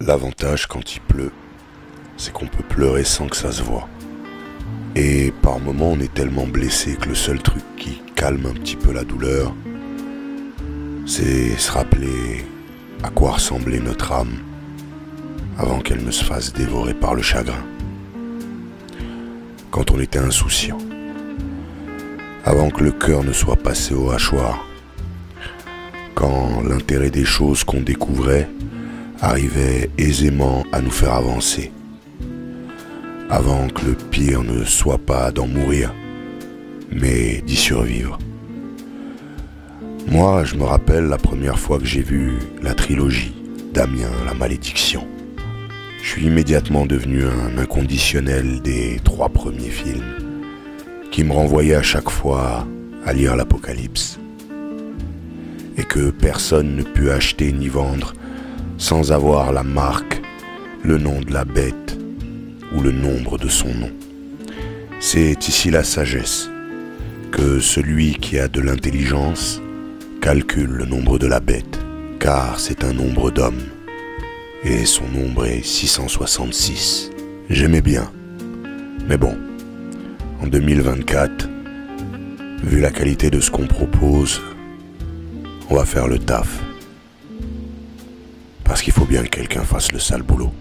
L'avantage quand il pleut, c'est qu'on peut pleurer sans que ça se voit. Et par moments, on est tellement blessé que le seul truc qui calme un petit peu la douleur, c'est se rappeler à quoi ressemblait notre âme avant qu'elle ne se fasse dévorer par le chagrin. Quand on était insouciant, avant que le cœur ne soit passé au hachoir, quand l'intérêt des choses qu'on découvrait arrivait aisément à nous faire avancer, avant que le pire ne soit pas d'en mourir, mais d'y survivre. Moi, je me rappelle la première fois que j'ai vu la trilogie Damien, la malédiction. Je suis immédiatement devenu un inconditionnel des 3 premiers films, qui me renvoyait à chaque fois à lire l'Apocalypse, et que personne ne put acheter ni vendre sans avoir la marque, le nom de la bête ou le nombre de son nom. C'est ici la sagesse, que celui qui a de l'intelligence calcule le nombre de la bête, car c'est un nombre d'hommes, et son nombre est 666. J'aimais bien, mais bon, en 2024, vu la qualité de ce qu'on propose, on va faire le taf. Parce qu'il faut bien que quelqu'un fasse le sale boulot.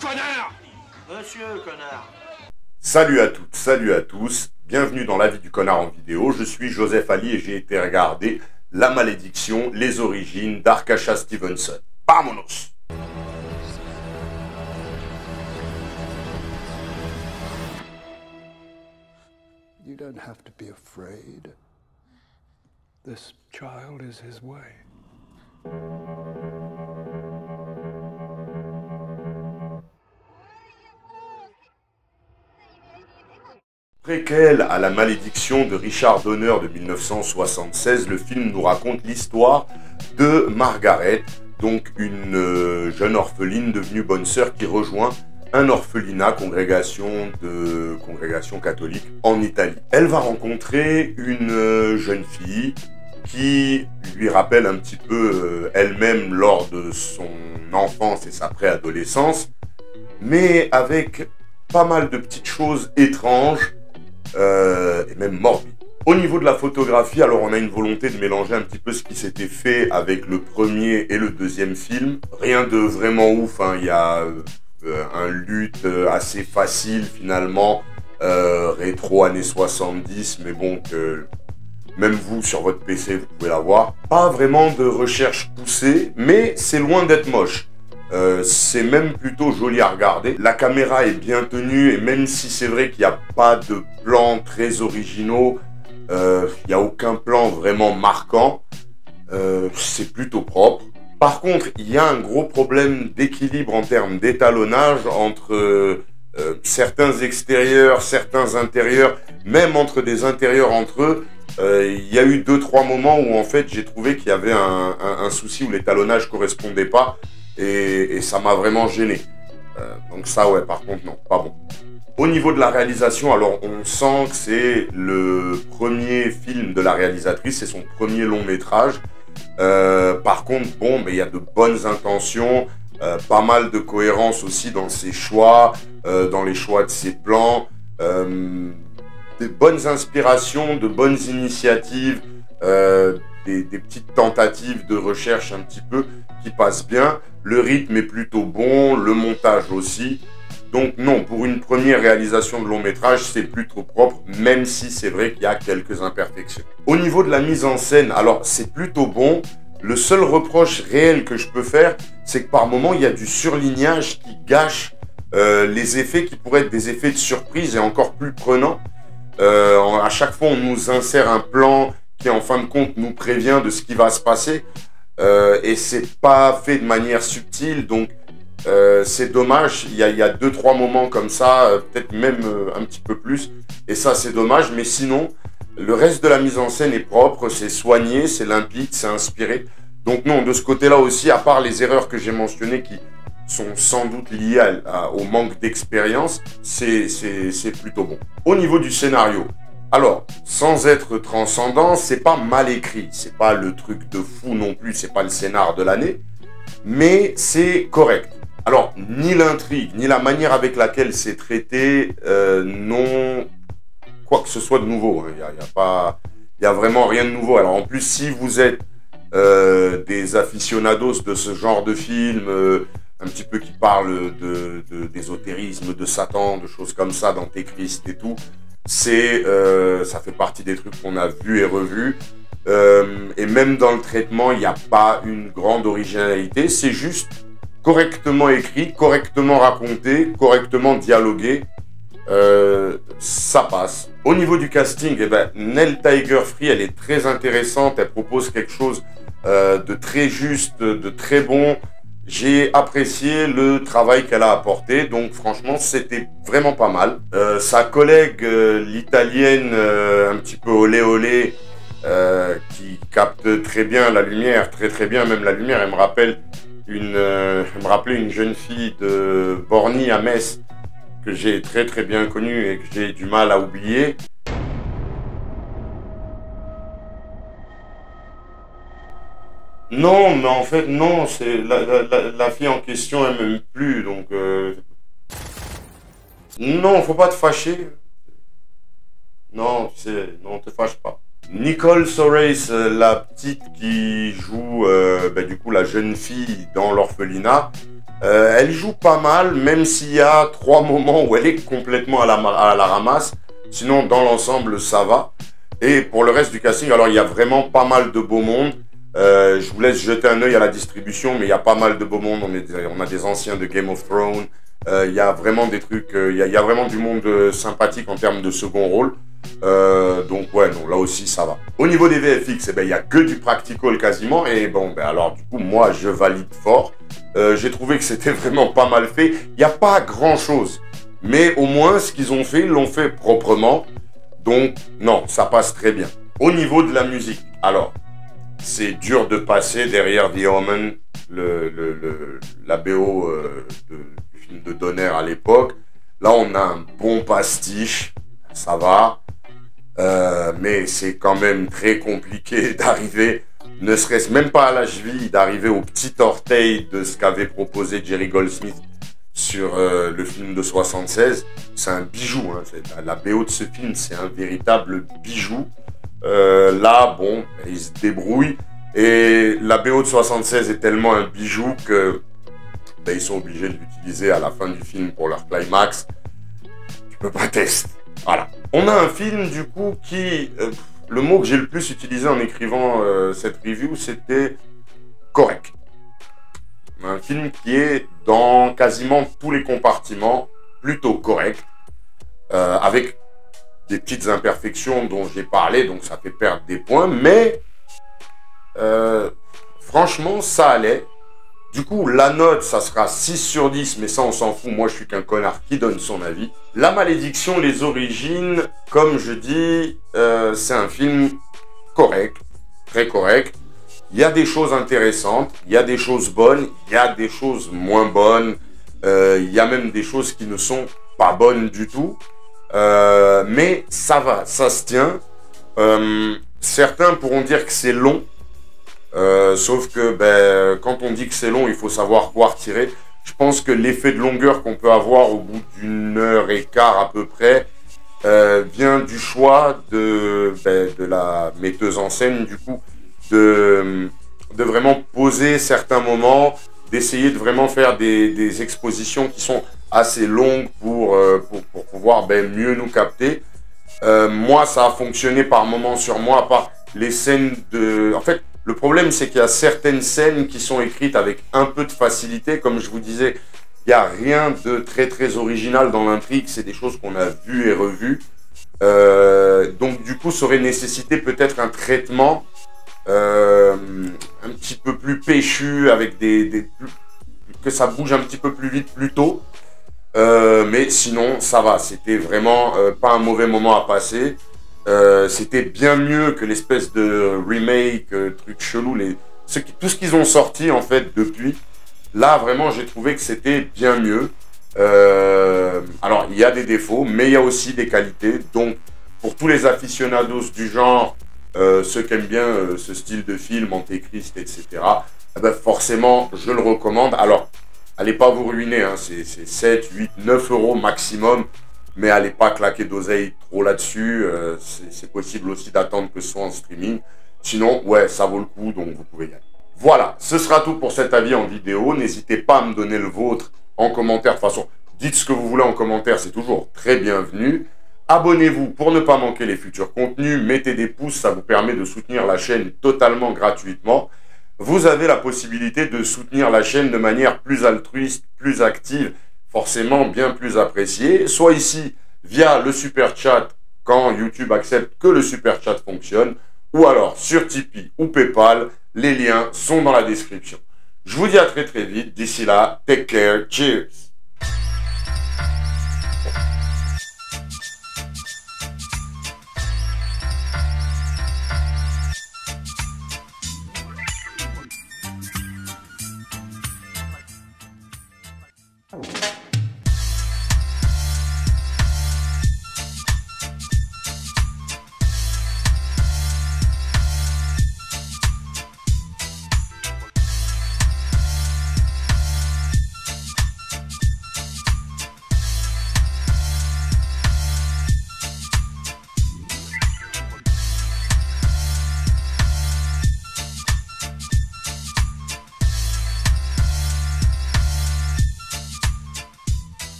Connard! Monsieur, connard! Salut à toutes, salut à tous, bienvenue dans la vie du connard en vidéo, je suis Joseph Ali et j'ai été regarder La Malédiction, les origines d'Arkacha Stevenson. Vamonos! You don't have to be afraid. This child is his way. Préquel à La Malédiction de Richard Donner de 1976, le film nous raconte l'histoire de Margaret, donc une jeune orpheline devenue bonne sœur qui rejoint un orphelinat, congrégation catholique en Italie. Elle va rencontrer une jeune fille qui lui rappelle un petit peu elle-même lors de son enfance et sa préadolescence, mais avec pas mal de petites choses étranges et même morbides. Au niveau de la photographie, alors on a une volonté de mélanger un petit peu ce qui s'était fait avec le premier et le deuxième film. Rien de vraiment ouf, hein. Il y a un lutte assez facile finalement, rétro années 70, mais bon, que même vous sur votre PC vous pouvez l'avoir. Pas vraiment de recherche poussée, mais c'est loin d'être moche. C'est même plutôt joli à regarder. La caméra est bien tenue et même si c'est vrai qu'il n'y a pas de plans très originaux, il n'y a aucun plan vraiment marquant, c'est plutôt propre. Par contre, il y a un gros problème d'équilibre en termes d'étalonnage entre certains extérieurs, certains intérieurs, même entre des intérieurs entre eux. Il y a eu 2-3 moments où en fait j'ai trouvé qu'il y avait un souci où l'étalonnage correspondait pas et ça m'a vraiment gêné. Donc ça ouais, par contre non, pas bon. Au niveau de la réalisation, alors on sent que c'est le premier film de la réalisatrice, c'est son premier long métrage. Par contre, bon, mais il y a de bonnes intentions, pas mal de cohérence aussi dans ses choix, dans les choix de ses plans, des bonnes inspirations, de bonnes initiatives, des petites tentatives de recherche un petit peu qui passent bien. Le rythme est plutôt bon, le montage aussi. Donc non, pour une première réalisation de long métrage, c'est plutôt propre, même si c'est vrai qu'il y a quelques imperfections. Au niveau de la mise en scène, alors c'est plutôt bon. Le seul reproche réel que je peux faire, c'est que par moments, il y a du surlignage qui gâche les effets qui pourraient être des effets de surprise et encore plus prenants. À chaque fois, on nous insère un plan qui, en fin de compte, nous prévient de ce qui va se passer. Et c'est pas fait de manière subtile, donc c'est dommage. Il y a 2-3 moments comme ça, peut-être même un petit peu plus, et ça c'est dommage. Mais sinon, le reste de la mise en scène est propre, c'est soigné, c'est limpide, c'est inspiré. Donc non, de ce côté-là aussi, à part les erreurs que j'ai mentionnées qui sont sans doute liées au manque d'expérience, c'est plutôt bon. Au niveau du scénario, Alors, sans être transcendant, c'est pas mal écrit, c'est pas le truc de fou non plus, c'est pas le scénar de l'année, mais c'est correct. Alors, ni l'intrigue, ni la manière avec laquelle c'est traité n'ont quoi que ce soit de nouveau. Il y a vraiment rien de nouveau. Alors en plus, si vous êtes des aficionados de ce genre de film, un petit peu qui parlent d'ésotérisme, de Satan, de choses comme ça, d'antéchrist et tout, ça fait partie des trucs qu'on a vus et revus. Et même dans le traitement, il n'y a pas une grande originalité. C'est juste correctement écrit, correctement raconté, correctement dialogué. Ça passe. Au niveau du casting, eh ben, Nell Tiger-Free, elle est très intéressante. Elle propose quelque chose de très juste, de très bon. J'ai apprécié le travail qu'elle a apporté, donc franchement c'était vraiment pas mal. Sa collègue, l'italienne, un petit peu olé olé, qui capte très bien la lumière, très bien même la lumière. Elle me rappelait une jeune fille de Borny à Metz que j'ai très bien connue et que j'ai du mal à oublier. Non, mais en fait, non, c'est la fille en question, elle m'aime plus, donc... Non, faut pas te fâcher. Non, tu sais, non, te fâche pas. Nicole Sorais, la petite qui joue, du coup, la jeune fille dans l'orphelinat, elle joue pas mal, même s'il y a 3 moments où elle est complètement à la ramasse. Sinon, dans l'ensemble, ça va. Et pour le reste du casting, alors, il y a vraiment pas mal de beau monde. Je vous laisse jeter un œil à la distribution, mais il y a pas mal de beau monde. On a des anciens de Game of Thrones. Il y a vraiment des trucs, il y a vraiment du monde sympathique en termes de second rôle. Donc ouais, non, là aussi ça va. Au niveau des VFX, il y a que du practical quasiment. Et bon, alors du coup, moi je valide fort. J'ai trouvé que c'était vraiment pas mal fait. Il n'y a pas grand chose, mais au moins ce qu'ils ont fait, ils l'ont fait proprement. Donc non, ça passe très bien. Au niveau de la musique, alors... C'est dur de passer derrière The Omen, la BO du film de Donner à l'époque. Là, on a un bon pastiche, ça va. Mais c'est quand même très compliqué d'arriver, ne serait-ce même pas à la cheville, d'arriver au petit orteil de ce qu'avait proposé Jerry Goldsmith sur le film de 76. C'est un bijou, hein. La BO de ce film, c'est un véritable bijou. Là, bon, ils se débrouillent. Et la BO de 76 est tellement un bijou que ils sont obligés de l'utiliser à la fin du film pour leur climax. Tu peux pas tester. Voilà. On a un film, du coup, qui... le mot que j'ai le plus utilisé en écrivant cette review, c'était correct. Un film qui est dans quasiment tous les compartiments, plutôt correct, avec des petites imperfections dont j'ai parlé, donc ça fait perdre des points, mais franchement, ça allait. Du coup, la note, ça sera 6 sur 10, mais ça, on s'en fout. Moi, je suis qu'un connard qui donne son avis. La Malédiction, les origines, comme je dis, c'est un film correct, très correct. Il y a des choses intéressantes, il y a des choses bonnes, il y a des choses moins bonnes, il y a même des choses qui ne sont pas bonnes du tout. Mais ça va, ça se tient. Certains pourront dire que c'est long, sauf que quand on dit que c'est long, il faut savoir quoi retirer. Je pense que l'effet de longueur qu'on peut avoir au bout d'1h15 à peu près vient du choix de la metteuse en scène, du coup, de vraiment poser certains moments, d'essayer de vraiment faire des expositions qui sont assez longues pour pouvoir mieux nous capter. Moi, ça a fonctionné par moments sur moi, à part les scènes de... En fait, le problème, c'est qu'il y a certaines scènes qui sont écrites avec un peu de facilité. Comme je vous disais, il n'y a rien de très original dans l'intrigue. C'est des choses qu'on a vues et revues. Donc, du coup, ça aurait nécessité peut-être un traitement un petit peu plus péchu, avec que ça bouge un petit peu plus vite, plus tôt. Mais sinon, ça va. C'était vraiment pas un mauvais moment à passer. C'était bien mieux que l'espèce de remake, truc chelou, tout ce qu'ils ont sorti en fait depuis. Là, vraiment, j'ai trouvé que c'était bien mieux. Alors, il y a des défauts, mais il y a aussi des qualités. Donc, pour tous les aficionados du genre, ceux qui aiment bien ce style de film, Antéchrist, etc., eh ben forcément, je le recommande. Alors, allez pas vous ruiner, hein, c'est 7, 8, 9 euros maximum, mais allez pas claquer d'oseille trop là-dessus. C'est possible aussi d'attendre que ce soit en streaming. Sinon, ouais, ça vaut le coup, donc vous pouvez y aller. Voilà, ce sera tout pour cet avis en vidéo. N'hésitez pas à me donner le vôtre en commentaire. De toute façon, dites ce que vous voulez en commentaire, c'est toujours très bienvenu. Abonnez-vous pour ne pas manquer les futurs contenus. Mettez des pouces, ça vous permet de soutenir la chaîne totalement gratuitement. Vous avez la possibilité de soutenir la chaîne de manière plus altruiste, plus active, forcément bien plus appréciée. Soit ici, via le super chat, quand YouTube accepte que le super chat fonctionne, ou alors sur Tipeee ou Paypal. Les liens sont dans la description. Je vous dis à très vite. D'ici là, take care. Cheers.